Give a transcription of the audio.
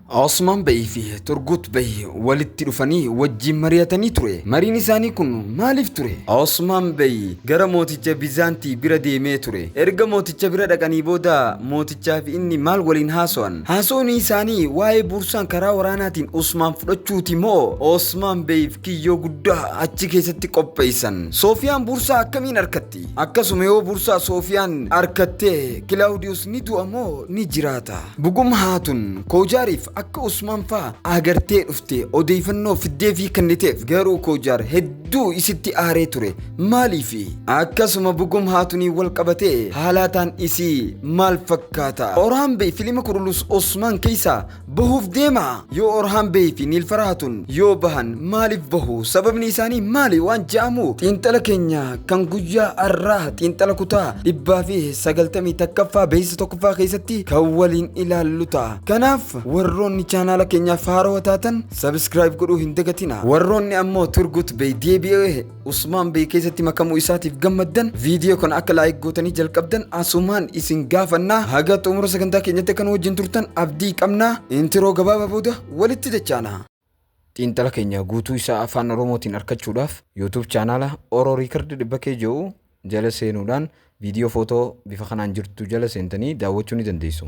Osman Bey fi Turgut Bey walitti dhufanii wajjin mari'atanii ture. Mariin isaanii kun maaliif ture? Osman Bey gara mooticha Bizantii bira deemee ture. Erga mooticha bira dhaqanii booda mootichaa fi inni maal waliin haaso'an? Haasoon isaanii waa'ee bursaan karaa waraanaatiin Osman fudhachuuti moo Osman Bey kiyyoo guddaa achi keessatti qopheessan? Soofiyaan bursaa akkamiin harkatti? Akkasuma yoo bursaa Soofiyaan harkattee Kilaawudiyoos ni du'a moo ni jiraata? Buguma haatun Koojaariif akka Usman fa agartee dhufte odeeffannoo fiddee fi kenniteef garuu Koojaar hedduu isitti aaree ture. Maaliifi akkasuma bugum haatunii wal qabatee haalaataan isii maal fakkaata? Orhan Bey filima kurulus Osman keessa bahuuf deema. Yoo Orhan Bey fi Nilfaraatun yoo bahan maaliif bahu? Sababni isaanii maali waan ja'amu? Xiinxala keenya kan guyyaa arraa xiinxala kutaa 190 takkaffaa beeysa tokkoffaa keessatti kan waliin ilaallu ta'a. Kanaaf warroonni chaanaala keenya faaroo taatan subscribe godhuu hin dagatina. Warroonni ammoo Turgut Bey deebi'ee Usman Bey keessatti makamuu isaatiif gammaddan viidiyoo kana akka like gootanii jalqabdan asumaan isin gaafannaa. Haga xumura sagantaa keenyatti kan wajjin turtan abdii qabna. Intiroo gabaabaa booda walitti dachaana. Xiinxala keenya guutuu isaa afaan Oromootiin argachuudhaaf YouTube chaanaala Oro Record dhibbakee jiru jala seenuudhaan viidiyoo footoo bifa kanaan jirtu jala seentanii daawwachuu ni dandeessu.